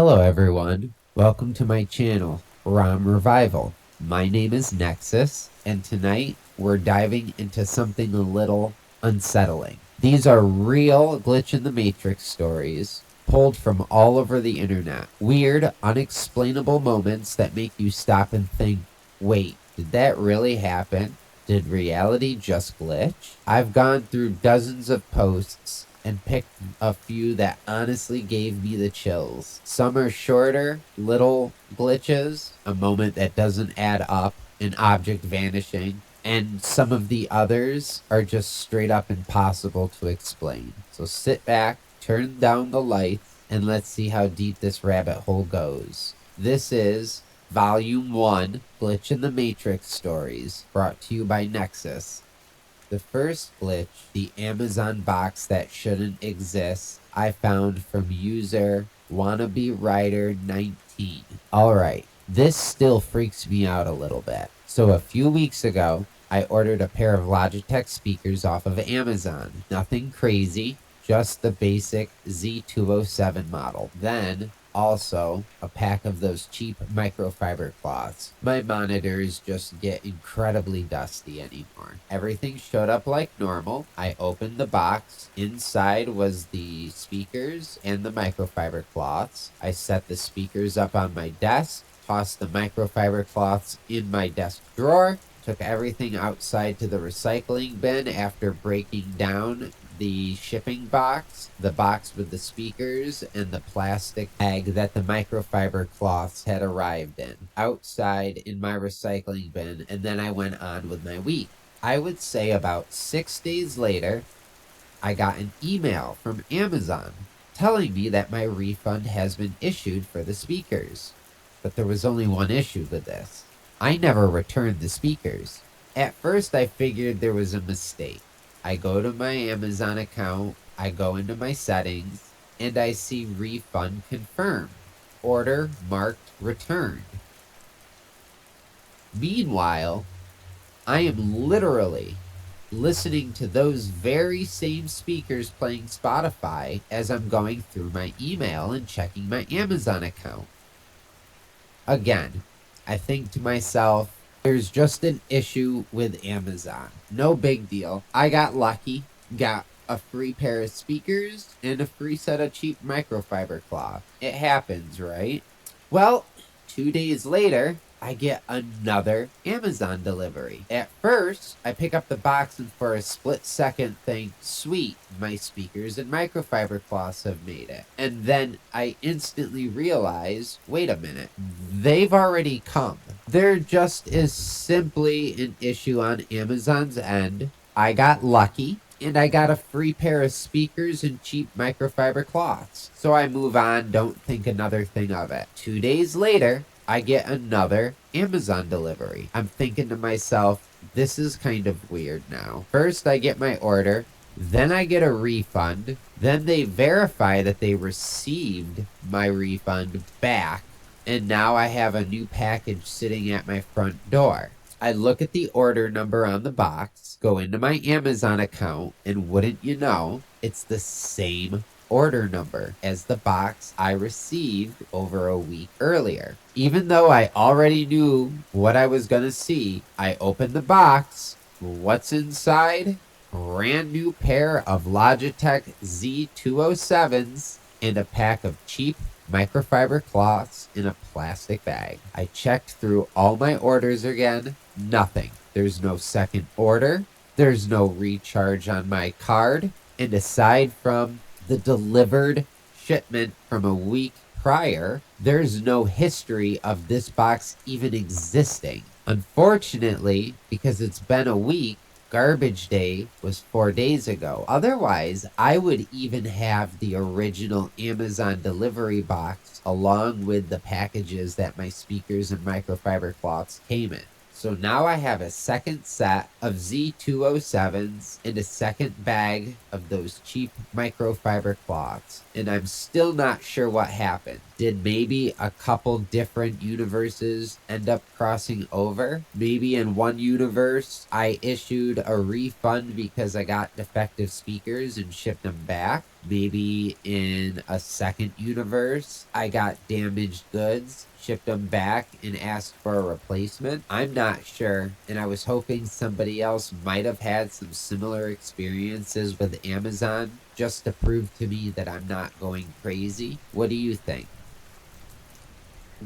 Hello everyone, welcome to my channel, ROM Revival. My name is Nexus, and tonight we're diving into something a little unsettling. These are real Glitch in the Matrix stories, pulled from all over the internet. Weird, unexplainable moments that make you stop and think, wait, did that really happen? Did reality just glitch? I've gone through dozens of posts and picked a few that honestly gave me the chills. Some are shorter, little glitches, a moment that doesn't add up, an object vanishing, and some of the others are just straight up impossible to explain. So sit back, turn down the lights, and let's see how deep this rabbit hole goes. This is Volume 1, Glitch in the Matrix Stories, brought to you by Nexus. The first glitch, the Amazon box that shouldn't exist, I found from user WannabeRider19. Alright, this still freaks me out a little bit. So a few weeks ago, I ordered a pair of Logitech speakers off of Amazon. Nothing crazy, just the basic Z207 model. Then, also a pack of those cheap microfiber cloths. My monitors just get incredibly dusty anymore. Everything showed up like normal. I opened the box. Inside was the speakers and the microfiber cloths. I set the speakers up on my desk, tossed the microfiber cloths in my desk drawer, took everything outside to the recycling bin after breaking down the shipping box, the box with the speakers, and the plastic bag that the microfiber cloths had arrived in, outside in my recycling bin, and then I went on with my week. I would say about 6 days later, I got an email from Amazon telling me that my refund has been issued for the speakers. But there was only one issue with this. I never returned the speakers. At first, I figured there was a mistake. I go to my Amazon account, I go into my settings, and I see refund confirmed. Order marked returned. Meanwhile, I am literally listening to those very same speakers playing Spotify as I'm going through my email and checking my Amazon account. Again, I think to myself, there's just an issue with Amazon. No big deal. I got lucky, got a free pair of speakers and a free set of cheap microfiber cloth. It happens, right? Well, 2 days later, I get another Amazon delivery. At first, I pick up the box and for a split second think, sweet, my speakers and microfiber cloths have made it. And then I instantly realize, wait a minute, they've already come. There just is simply an issue on Amazon's end. I got lucky, and I got a free pair of speakers and cheap microfiber cloths. So I move on, don't think another thing of it. 2 days later, I get another Amazon delivery. I'm thinking to myself, this is kind of weird now. First, I get my order, then I get a refund, then they verify that they received my refund back, and now I have a new package sitting at my front door. I look at the order number on the box, go into my Amazon account, and wouldn't you know, it's the same order number as the box I received over a week earlier. Even though I already knew what I was going to see, I opened the box. What's inside? Brand new pair of Logitech Z207s and a pack of cheap microfiber cloths in a plastic bag. I checked through all my orders again. Nothing. There's no second order. There's no recharge on my card. And aside from the delivered shipment from a week prior, there's no history of this box even existing. Unfortunately, because it's been a week, garbage day was 4 days ago. Otherwise, I would even have the original Amazon delivery box along with the packages that my speakers and microfiber cloths came in. So now I have a second set of Z207s and a second bag of those cheap microfiber cloths. And I'm still not sure what happened. Did maybe a couple different universes end up crossing over? Maybe in one universe, I issued a refund because I got defective speakers and shipped them back. Maybe in a second universe, I got damaged goods, shipped them back, and asked for a replacement. I'm not sure, and I was hoping somebody else might have had some similar experiences with Amazon just to prove to me that I'm not going crazy. What do you think?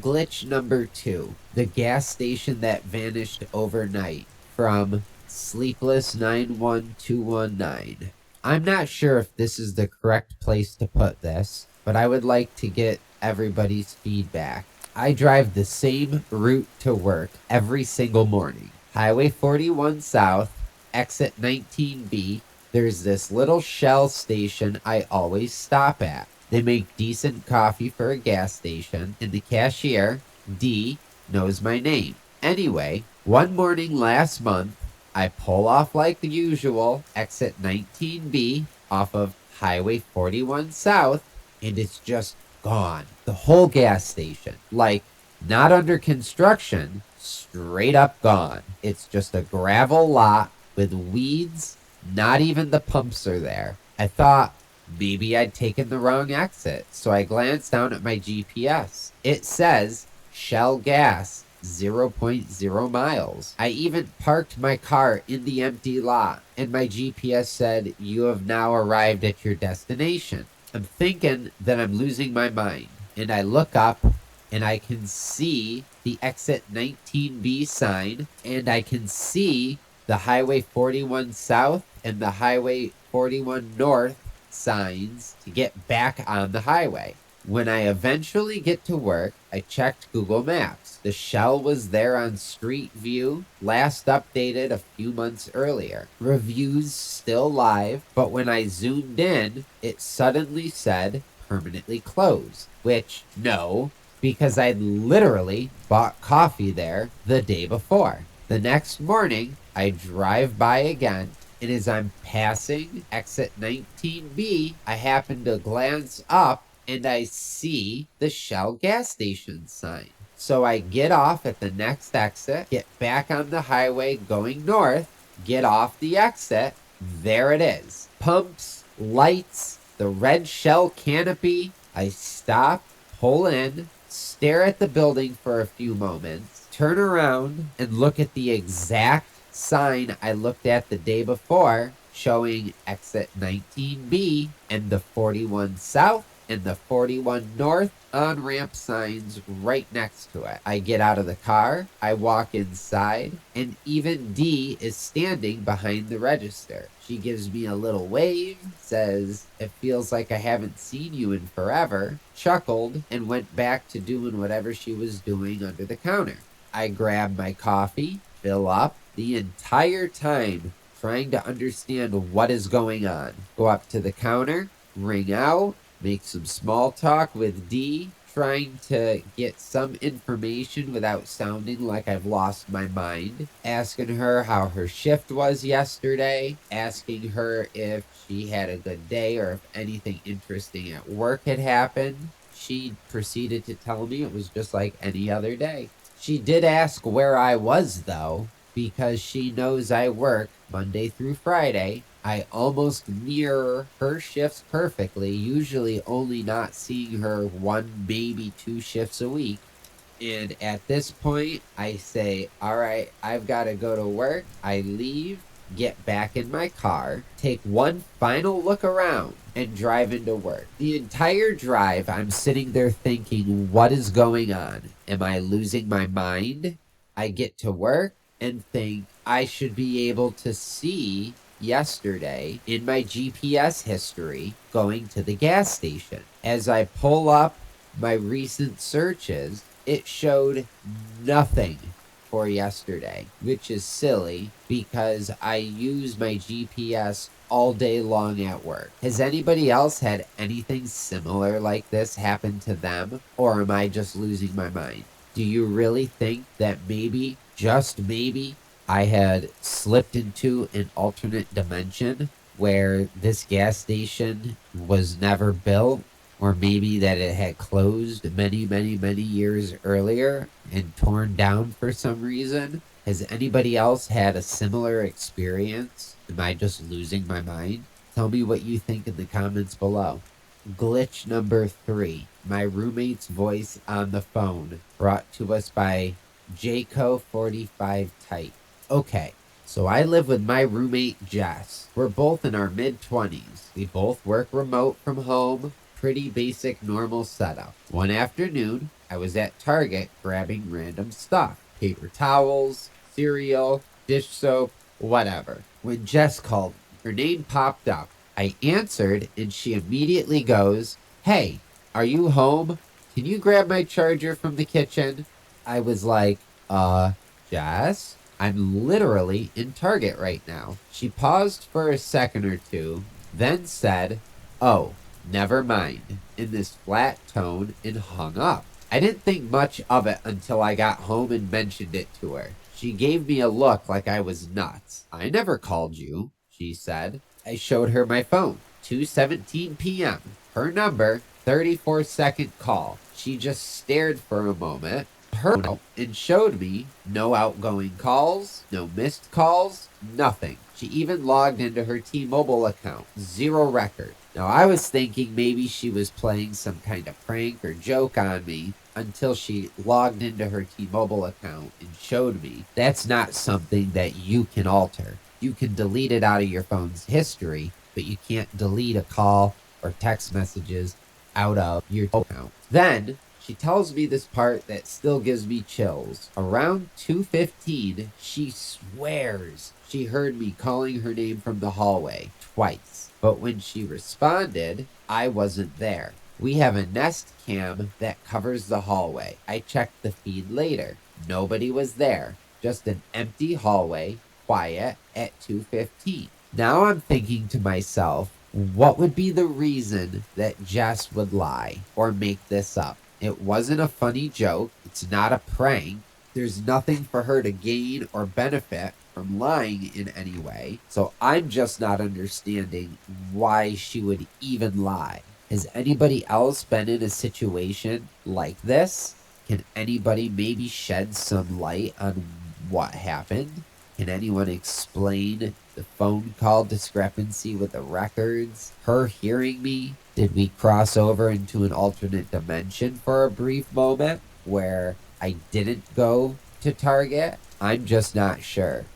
Glitch number 2, the gas station that vanished overnight from Sleepless 91219. I'm not sure if this is the correct place to put this, but I would like to get everybody's feedback. I drive the same route to work every single morning. Highway 41 South, exit 19B. There's this little Shell station I always stop at. They make decent coffee for a gas station, and the cashier, D, knows my name. Anyway, one morning last month, I pull off like usual, exit 19B off of Highway 41 South, and it's just gone. The whole gas station. Like, not under construction, straight up gone. It's just a gravel lot with weeds. Not even the pumps are there. I thought maybe I'd taken the wrong exit, so I glanced down at my GPS. It says Shell gas, 0.0 miles. I even parked my car in the empty lot, and my GPS said, "You have now arrived at your destination." I'm thinking that I'm losing my mind, and I look up, and I can see the exit 19B sign, and I can see the Highway 41 South and the Highway 41 North signs to get back on the highway. When I eventually get to work, I checked Google Maps. The Shell was there on Street View, last updated a few months earlier. Reviews still live, but when I zoomed in, it suddenly said permanently closed, which, no, because I'd literally bought coffee there the day before. The next morning, I drive by again, and as I'm passing exit 19B, I happen to glance up and I see the Shell gas station sign. So I get off at the next exit, get back on the highway going north, get off the exit. There it is. Pumps, lights, the red Shell canopy. I stop, pull in, stare at the building for a few moments, turn around and look at the exact sign I looked at the day before, showing exit 19B and the 41 South and the 41 North on-ramp signs right next to it. I get out of the car, I walk inside, and even D is standing behind the register. She gives me a little wave, says, "It feels like I haven't seen you in forever," chuckled, and went back to doing whatever she was doing under the counter. I grab my coffee, fill up, the entire time trying to understand what is going on. Go up to the counter, ring out, make some small talk with D, trying to get some information without sounding like I've lost my mind, asking her how her shift was yesterday, asking her if she had a good day or if anything interesting at work had happened. She proceeded to tell me it was just like any other day. She did ask where I was, though, because she knows I work Monday through Friday. I almost mirror her shifts perfectly, usually only not seeing her one, maybe 2 shifts a week. And at this point, I say, all right, I've got to go to work. I leave, get back in my car, take one final look around, and drive into work. The entire drive, I'm sitting there thinking, what is going on? Am I losing my mind? I get to work and think I should be able to see yesterday in my GPS history going to the gas station. As I pull up my recent searches, it showed nothing for yesterday, which is silly because I use my GPS all day long at work. Has anybody else had anything similar like this happen to them, or am I just losing my mind? Do you really think that maybe, just maybe, I had slipped into an alternate dimension where this gas station was never built or maybe that it had closed many, many, many years earlier and torn down for some reason. Has anybody else had a similar experience? Am I just losing my mind? Tell me what you think in the comments below. Glitch number 3. My roommate's voice on the phone, brought to us by Jayco45 Type. Okay, so I live with my roommate Jess. We're both in our mid-20s. We both work remote from home. Pretty basic normal setup. One afternoon, I was at Target grabbing random stuff. Paper towels, cereal, dish soap, whatever. When Jess called, her name popped up. I answered, and she immediately goes, "Hey, are you home? Can you grab my charger from the kitchen?" I was like, Jess? I'm literally in Target right now. She paused for a second or two, then said, "Oh, never mind," in this flat tone, and hung up. I didn't think much of it until I got home and mentioned it to her. She gave me a look like I was nuts. "I never called you," she said. I showed her my phone. 2:17 p.m. Her number, 34-second call. She just stared for a moment, and showed me no outgoing calls, no missed calls, nothing. She even logged into her T-Mobile account. 0 record. Now, I was thinking maybe she was playing some kind of prank or joke on me until she logged into her T-Mobile account and showed me. That's not something that you can alter. You can delete it out of your phone's history, but you can't delete a call or text messages out of your account. Then she tells me this part that still gives me chills. Around 2:15, she swears she heard me calling her name from the hallway twice. But when she responded, I wasn't there. We have a Nest Cam that covers the hallway. I checked the feed later. Nobody was there. Just an empty hallway, quiet at 2:15. Now I'm thinking to myself, what would be the reason that Jess would lie or make this up? It wasn't a funny joke. It's not a prank. There's nothing for her to gain or benefit from lying in any way. So I'm just not understanding why she would even lie. Has anybody else been in a situation like this? Can anybody maybe shed some light on what happened? Can anyone explain the phone call discrepancy with the records? Her hearing me? Did we cross over into an alternate dimension for a brief moment where I didn't go to Target? I'm just not sure.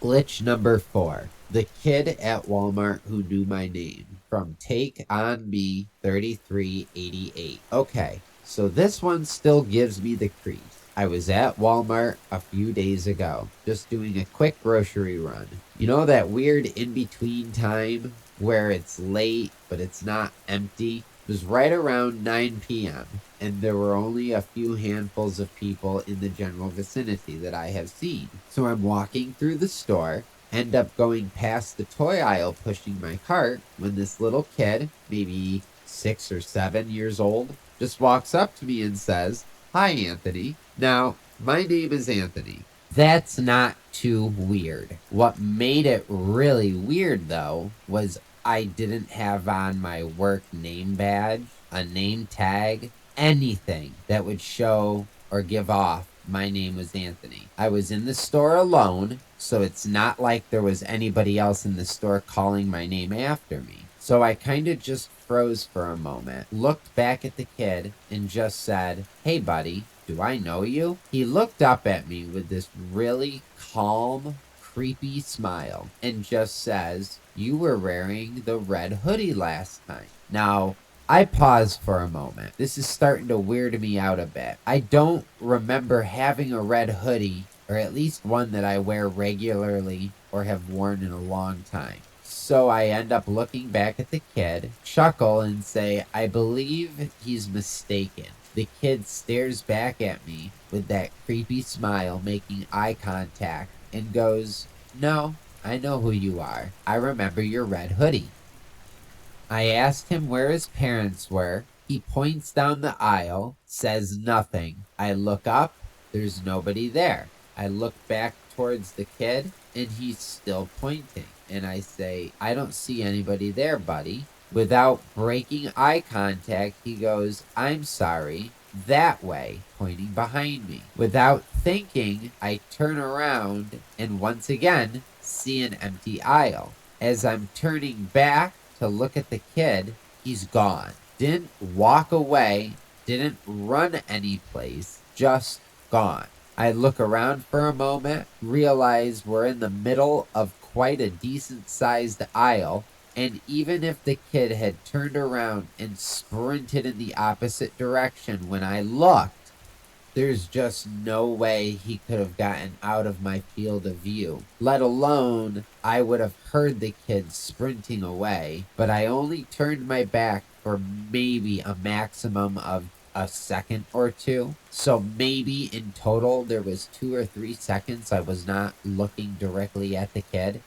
Glitch number 4. The kid at Walmart who knew my name. From Take On Me 3388. Okay, so this one still gives me the creeps. I was at Walmart a few days ago, just doing a quick grocery run. You know that weird in-between time where it's late, but it's not empty? It was right around 9 p.m., and there were only a few handfuls of people in the general vicinity that I have seen. So I'm walking through the store, end up going past the toy aisle pushing my cart, when this little kid, maybe 6 or 7 years old, just walks up to me and says, "Hi, Anthony." Now, my name is Anthony. That's not too weird. What made it really weird, though, was I didn't have on my work name badge, a name tag, anything that would show or give off my name was Anthony. I was in the store alone, so it's not like there was anybody else in the store calling my name after me. So I kind of just froze for a moment, looked back at the kid, and just said, "Hey, buddy, do I know you?" He looked up at me with this really calm, creepy smile and just says, "You were wearing the red hoodie last time." Now, I paused for a moment. This is starting to weird me out a bit. I don't remember having a red hoodie, or at least one that I wear regularly or have worn in a long time. So I end up looking back at the kid, chuckle, and say, "I believe he's mistaken." The kid stares back at me with that creepy smile, making eye contact, and goes, "No, I know who you are. I remember your red hoodie." I asked him where his parents were. He points down the aisle, says nothing. I look up, there's nobody there. I look back towards the kid, and he's still pointing. And I say, "I don't see anybody there, buddy." Without breaking eye contact, he goes, "I'm sorry, that way," pointing behind me. Without thinking, I turn around and once again see an empty aisle. As I'm turning back to look at the kid, he's gone. Didn't walk away, didn't run anyplace, just gone. I look around for a moment, realize we're in the middle of quite a decent sized aisle, and even if the kid had turned around and sprinted in the opposite direction when I looked, there's just no way he could have gotten out of my field of view, let alone I would have heard the kid sprinting away. But I only turned my back for maybe a maximum of a second or two. So maybe in total there was 2 or 3 seconds I was not looking directly at the kid.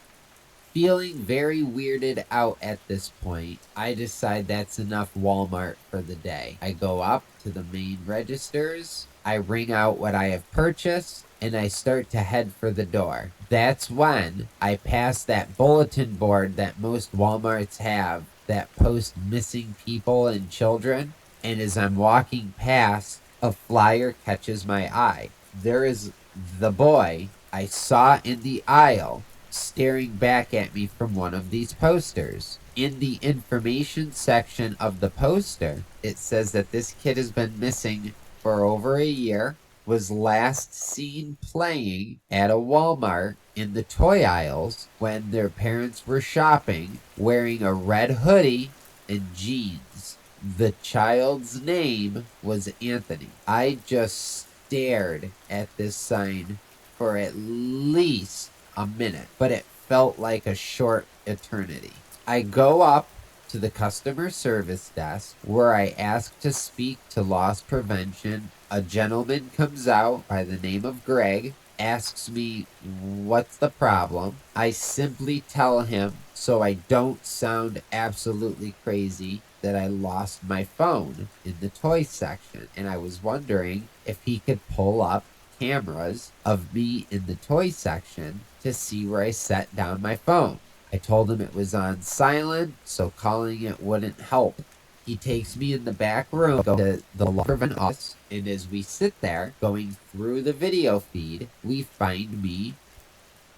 Feeling very weirded out at this point, I decide that's enough Walmart for the day. I go up to the main registers, I ring out what I have purchased, and I start to head for the door. That's when I pass that bulletin board that most Walmarts have that post missing people and children, and as I'm walking past, a flyer catches my eye. There is the boy I saw in the aisle staring back at me from one of these posters. In the information section of the poster, it says that this kid has been missing for over a year, was last seen playing at a Walmart in the toy aisles when their parents were shopping, wearing a red hoodie and jeans. The child's name was Anthony. I just stared at this sign for at least a minute, but it felt like a short eternity. I go up to the customer service desk where I ask to speak to loss prevention. A gentleman comes out by the name of Greg, asks me what's the problem. I simply tell him, so I don't sound absolutely crazy, that I lost my phone in the toy section, and I was wondering if he could pull up cameras of me in the toy section to see where I set down my phone. I told him it was on silent, so calling it wouldn't help. He takes me in the back room, go to the loss prevent office, and as we sit there going through the video feed, we find me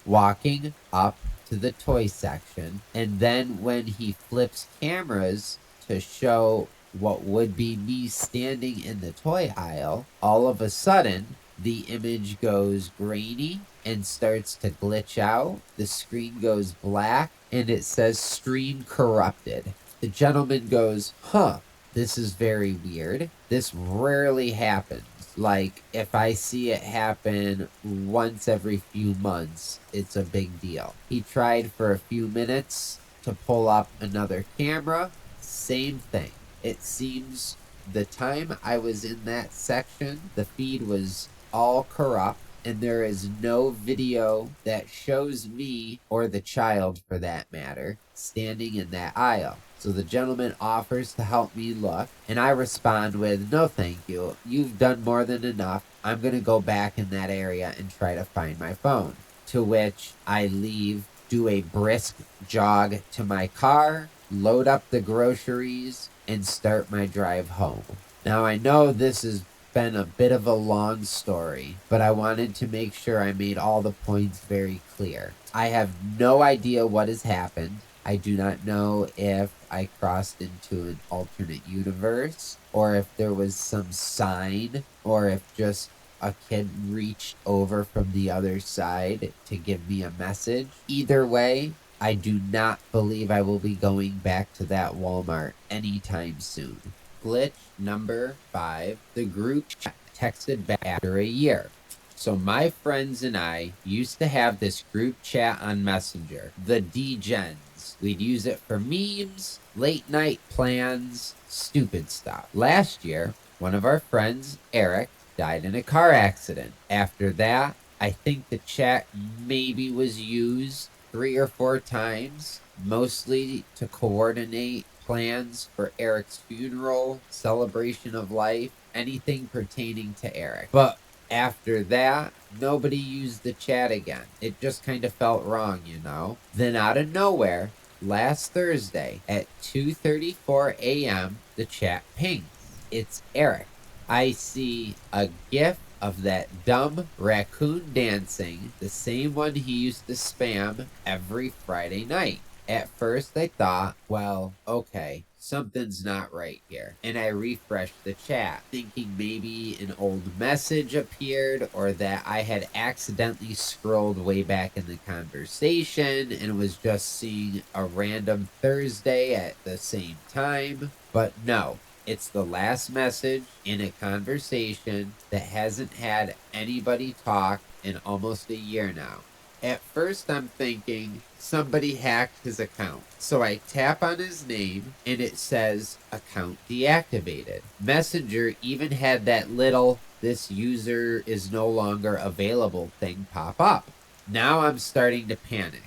walking up to the toy section, and then when he flips cameras to show what would be me standing in the toy aisle, all of a sudden the image goes grainy and starts to glitch out. The screen goes black and it says stream corrupted. The gentleman goes, "Huh, this is very weird. This rarely happens. Like, if I see it happen once every few months, it's a big deal." He tried for a few minutes to pull up another camera. Same thing. It seems the time I was in that section, the feed was all corrupt, and there is no video that shows me, or the child for that matter, standing in that aisle. So the gentleman offers to help me look, and I respond with, "No thank you, you've done more than enough. I'm going to go back in that area and try to find my phone." To which I leave, do a brisk jog to my car, load up the groceries, and start my drive home. Now I know this has been a bit of a long story, but I wanted to make sure I made all the points very clear. I have no idea what has happened. I do not know if I crossed into an alternate universe, or if there was some sign, or if just a kid reached over from the other side to give me a message. Either way, I do not believe I will be going back to that Walmart anytime soon. Glitch number 5, the group chat texted back after a year. So my friends and I used to have this group chat on Messenger, the D-Gens. We'd use it for memes, late night plans, stupid stuff. Last year, one of our friends, Eric, died in a car accident. After that, I think the chat maybe was used 3 or 4 times, mostly to coordinate plans for Eric's funeral, celebration of life, anything pertaining to Eric. But after that, nobody used the chat again. It just kind of felt wrong, you know? Then out of nowhere, last Thursday at 2:34 a.m., the chat pings. It's Eric. I see a GIF of that dumb raccoon dancing, the same one he used to spam every Friday night. At first I thought, well, okay, something's not right here. And I refreshed the chat, thinking maybe an old message appeared or that I had accidentally scrolled way back in the conversation and was just seeing a random Thursday at the same time. But no, it's the last message in a conversation that hasn't had anybody talk in almost a year now. At first, I'm thinking somebody hacked his account. So I tap on his name and it says account deactivated. Messenger even had that little "this user is no longer available" thing pop up. Now I'm starting to panic.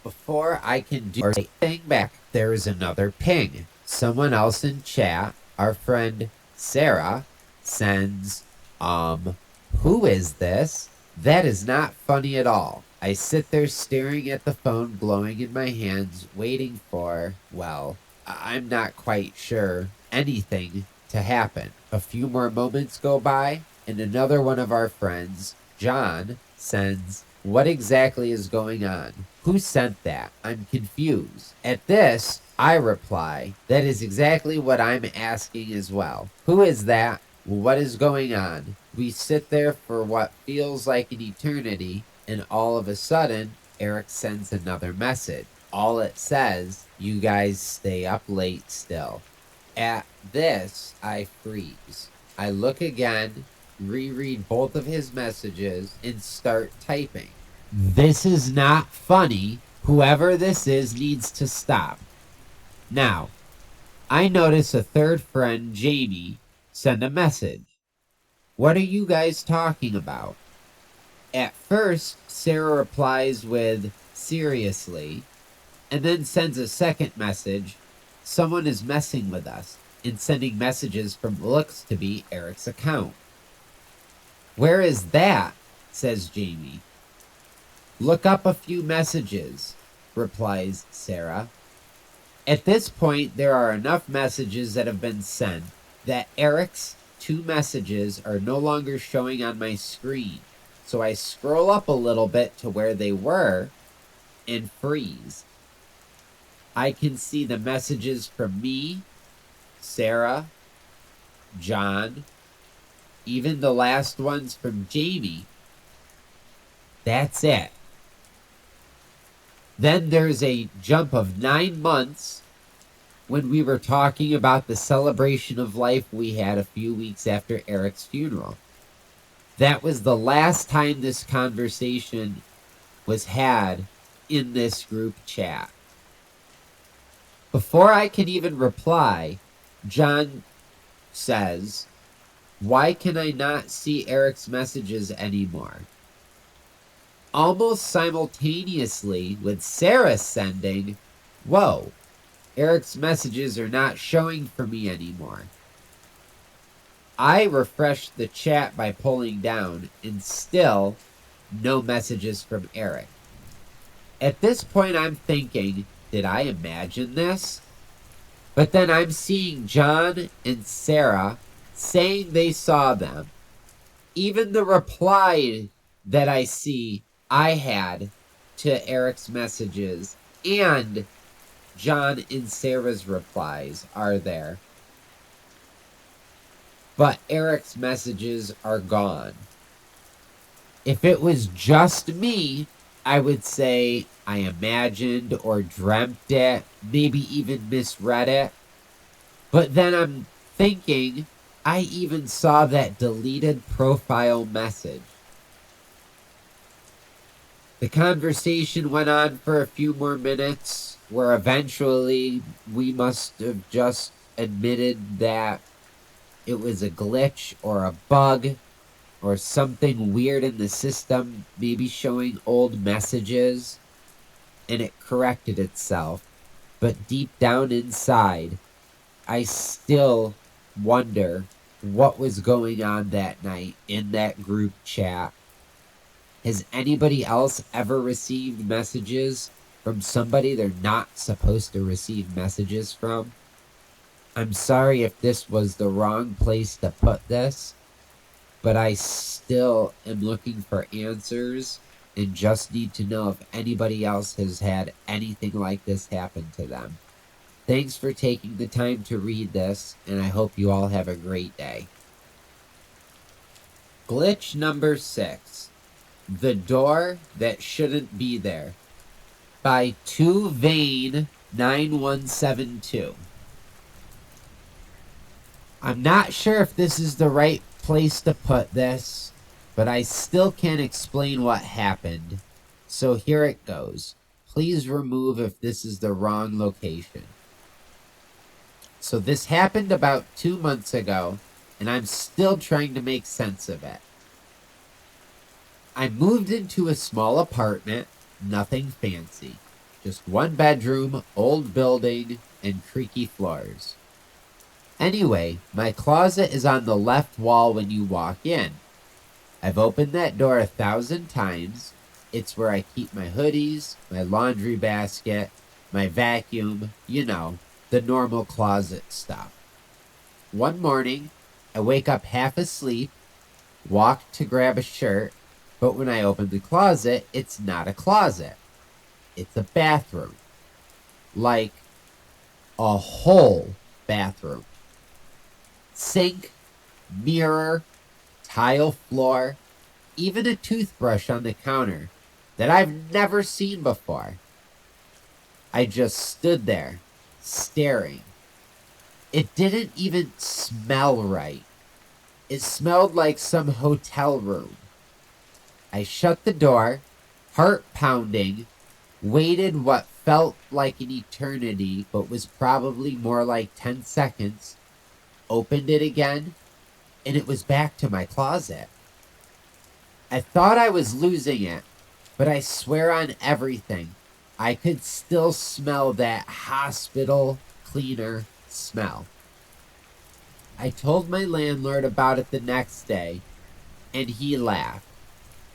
Before I can do anything back, there is another ping. Someone else in chat, our friend Sarah, sends, who is this? That is not funny at all. I sit there staring at the phone glowing in my hands, waiting for, well, I'm not quite sure, anything to happen. A few more moments go by, and another one of our friends, John, sends, what exactly is going on? Who sent that? I'm confused. At this, I reply, that is exactly what I'm asking as well. Who is that? What is going on? We sit there for what feels like an eternity, and all of a sudden, Eric sends another message. All it says, you guys stay up late still. At this, I freeze. I look again, reread both of his messages, and start typing. This is not funny. Whoever this is needs to stop. Now, I notice a third friend, Jamie, send a message. What are you guys talking about? At first, Sarah replies with, seriously, and then sends a second message, someone is messing with us, and sending messages from what looks to be Eric's account. Where is that? Says Jamie. Look up a few messages, replies Sarah. At this point, there are enough messages that have been sent that Eric's 2 messages are no longer showing on my screen. So I scroll up a little bit to where they were and freeze. I can see the messages from me, Sarah, John, even the last ones from Jamie. That's it. Then there's a jump of 9 months when we were talking about the celebration of life we had a few weeks after Eric's funeral. That was the last time this conversation was had in this group chat. Before I can even reply, John says, why can I not see Eric's messages anymore? Almost simultaneously with Sarah sending, whoa, Eric's messages are not showing for me anymore. I refreshed the chat by pulling down, and still no messages from Eric. At this point, I'm thinking, did I imagine this? But then I'm seeing John and Sarah saying they saw them. Even the reply that I see I had to Eric's messages and John and Sarah's replies are there. But Eric's messages are gone. If it was just me, I would say I imagined or dreamt it, maybe even misread it. But then I'm thinking, I even saw that deleted profile message. The conversation went on for a few more minutes, where eventually we must have just admitted that it was a glitch or a bug or something weird in the system, maybe showing old messages, and it corrected itself. But deep down inside, I still wonder what was going on that night in that group chat. Has anybody else ever received messages from somebody they're not supposed to receive messages from. I'm sorry if this was the wrong place to put this, but I still am looking for answers and just need to know if anybody else has had anything like this happen to them. Thanks for taking the time to read this, and I hope you all have a great day. Glitch number 6. The Door That Shouldn't Be There by 2Vane9172. I'm not sure if this is the right place to put this, but I still can't explain what happened. So here it goes. Please remove if this is the wrong location. So this happened about 2 months ago, and I'm still trying to make sense of it. I moved into a small apartment, nothing fancy. Just 1 bedroom, old building, and creaky floors. Anyway, my closet is on the left wall when you walk in. I've opened that door 1,000 times. It's where I keep my hoodies, my laundry basket, my vacuum, the normal closet stuff. One morning, I wake up half asleep, walk to grab a shirt, but when I open the closet, it's not a closet. It's a bathroom. Like a whole bathroom. Sink, mirror, tile floor, even a toothbrush on the counter that I've never seen before. I just stood there, staring. It didn't even smell right. It smelled like some hotel room. I shut the door, heart pounding, waited what felt like an eternity, but was probably more like 10 seconds, opened it again, and it was back to my closet. I thought I was losing it, but I swear on everything, I could still smell that hospital cleaner smell. I told my landlord about it the next day, and he laughed.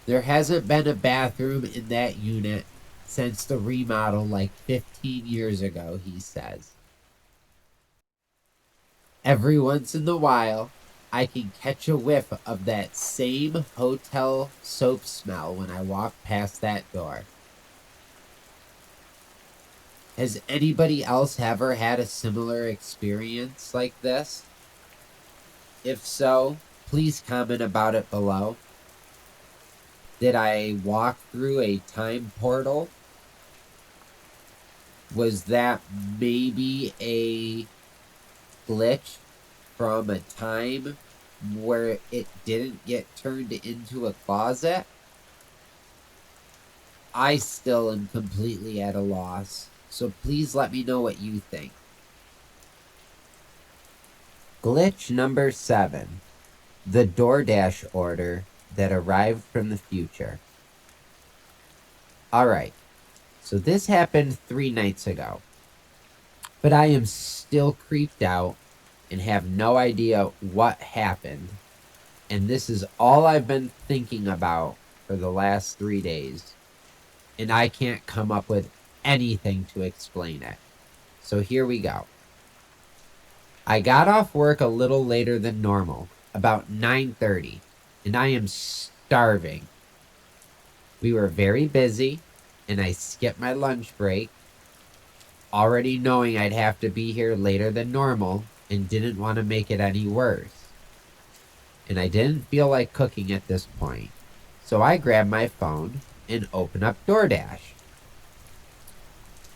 There hasn't been a bathroom in that unit since the remodel like 15 years ago, he says. Every once in a while, I can catch a whiff of that same hotel soap smell when I walk past that door. Has anybody else ever had a similar experience like this? If so, please comment about it below. Did I walk through a time portal? Was that maybe a glitch from a time where it didn't get turned into a closet? I still am completely at a loss, so please let me know what you think. Glitch number 7. The DoorDash order that arrived from the future. Alright, so this happened 3 nights ago. But I am still creeped out and have no idea what happened. And this is all I've been thinking about for the last 3 days. And I can't come up with anything to explain it. So here we go. I got off work a little later than normal, about 9:30, and I am starving. We were very busy, and I skipped my lunch break, already knowing I'd have to be here later than normal, and didn't want to make it any worse. And I didn't feel like cooking at this point, so I grabbed my phone and opened up DoorDash.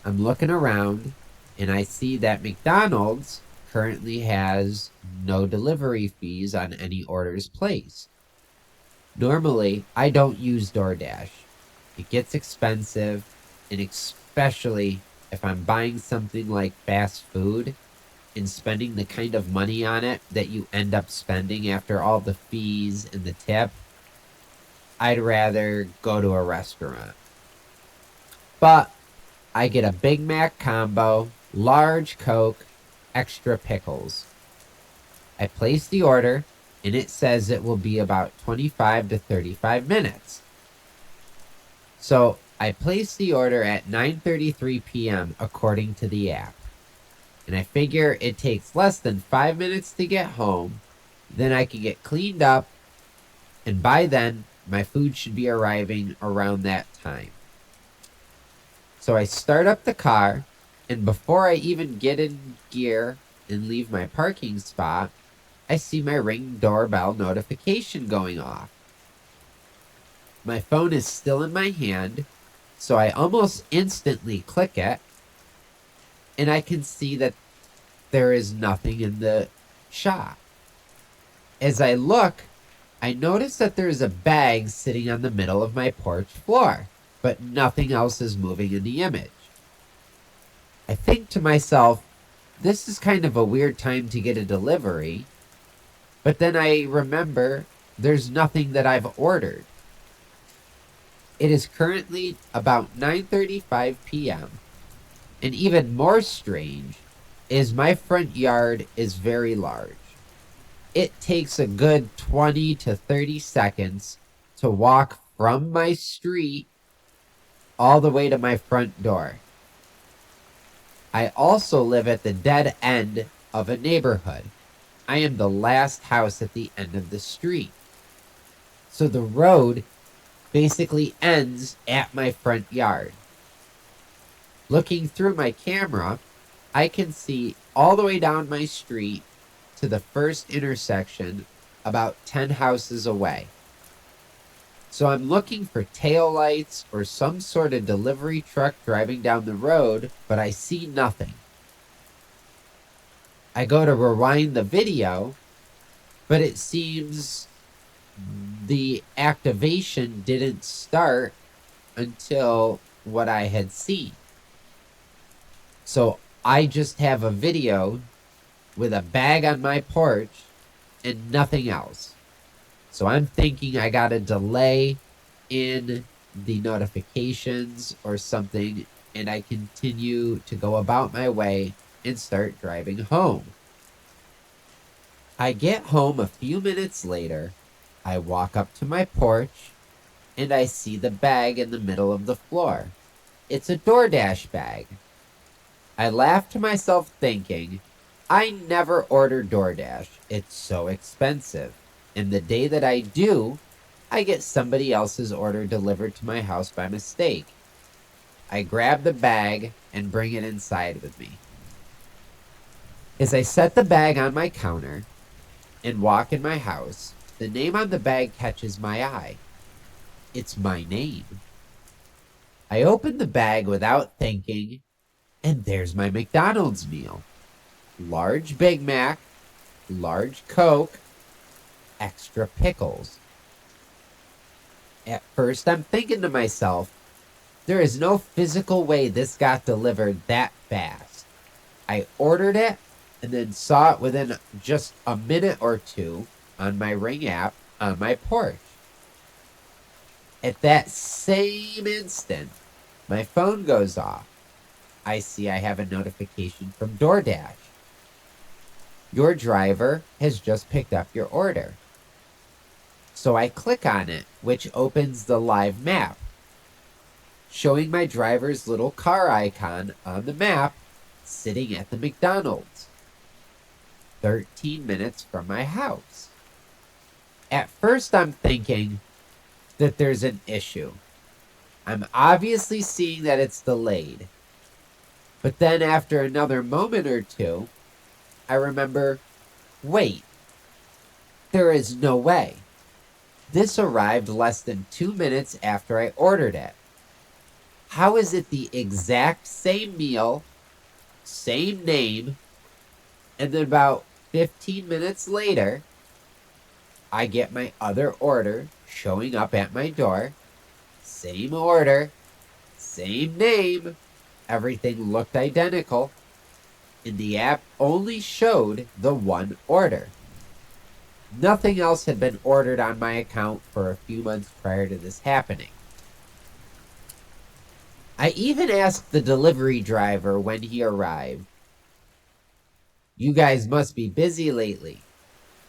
I'm looking around, and I see that McDonald's currently has no delivery fees on any orders placed. Normally, I don't use DoorDash. It gets expensive, and especially if I'm buying something like fast food and spending the kind of money on it that you end up spending after all the fees and the tip, I'd rather go to a restaurant. But I get a Big Mac combo, large Coke, extra pickles. I place the order, and it says it will be about 25 to 35 minutes. So I placed the order at 9:33 p.m. according to the app. And I figure it takes less than 5 minutes to get home. Then I can get cleaned up, and by then, my food should be arriving around that time. So I start up the car, and before I even get in gear and leave my parking spot, I see my Ring doorbell notification going off. My phone is still in my hand, so I almost instantly click it, and I can see that there is nothing in the shop. As I look, I notice that there is a bag sitting on the middle of my porch floor, but nothing else is moving in the image. I think to myself, this is kind of a weird time to get a delivery, but then I remember there's nothing that I've ordered. It is currently about 9:35 p.m., and even more strange is my front yard is very large. It takes a good 20 to 30 seconds to walk from my street all the way to my front door. I also live at the dead end of a neighborhood. I am the last house at the end of the street. So the road basically ends at my front yard. Looking through my camera, I can see all the way down my street to the first intersection about 10 houses away. So I'm looking for taillights or some sort of delivery truck driving down the road, but I see nothing. I go to rewind the video, but it seems the activation didn't start until what I had seen. So I just have a video with a bag on my porch and nothing else. So I'm thinking I got a delay in the notifications or something, and I continue to go about my way and start driving home. I get home a few minutes later. I walk up to my porch, and I see the bag in the middle of the floor. It's a DoorDash bag. I laugh to myself thinking, I never order DoorDash. It's so expensive. And the day that I do, I get somebody else's order delivered to my house by mistake. I grab the bag and bring it inside with me. As I set the bag on my counter and walk in my house, the name on the bag catches my eye. It's my name. I open the bag without thinking, and there's my McDonald's meal. Large Big Mac, large Coke, extra pickles. At first, I'm thinking to myself, there is no physical way this got delivered that fast. I ordered it and then saw it within just a minute or two on my Ring app on my porch. At that same instant, my phone goes off. I see I have a notification from DoorDash. Your driver has just picked up your order. So I click on it, which opens the live map, showing my driver's little car icon on the map sitting at the McDonald's, 13 minutes from my house. At first, I'm thinking that there's an issue. I'm obviously seeing that it's delayed. But then after another moment or two, I remember, wait, there is no way. This arrived less than 2 minutes after I ordered it. How is it the exact same meal, same name, and then about 15 minutes later, I get my other order showing up at my door, same order, same name, everything looked identical, and the app only showed the one order. Nothing else had been ordered on my account for a few months prior to this happening. I even asked the delivery driver when he arrived, "You guys must be busy lately.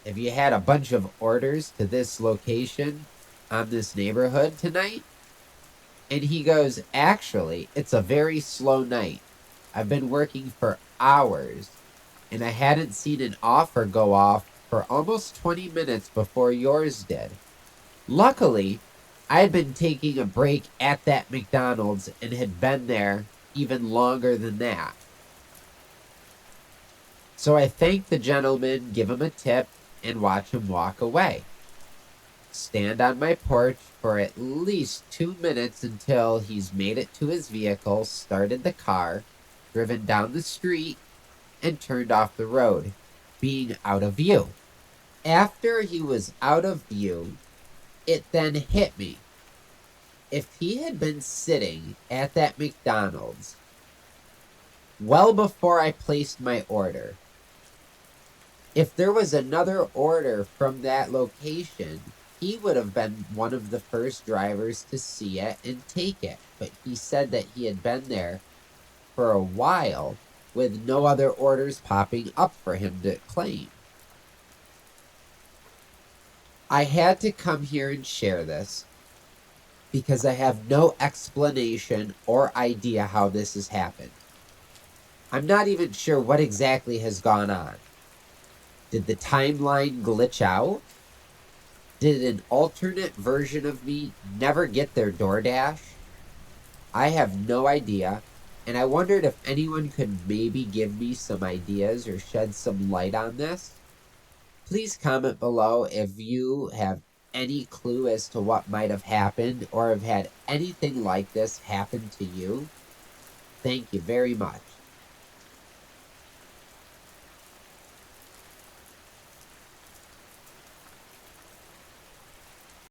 Have you had a bunch of orders to this location on this neighborhood tonight?" And he goes, "Actually, it's a very slow night. I've been working for hours, and I hadn't seen an offer go off for almost 20 minutes before yours did. Luckily, I had been taking a break at that McDonald's and had been there even longer than that. So I thank the gentleman, give him a tip, and watch him walk away. Stand on my porch for at least 2 minutes until he's made it to his vehicle, started the car, driven down the street, and turned off the road, being out of view. After he was out of view, it then hit me. If he had been sitting at that McDonald's well before I placed my order, if there was another order from that location, he would have been one of the first drivers to see it and take it. But he said that he had been there for a while with no other orders popping up for him to claim. I had to come here and share this because I have no explanation or idea how this has happened. I'm not even sure what exactly has gone on. Did the timeline glitch out? Did an alternate version of me never get their DoorDash? I have no idea, and I wondered if anyone could maybe give me some ideas or shed some light on this. Please comment below if you have any clue as to what might have happened or have had anything like this happen to you. Thank you very much.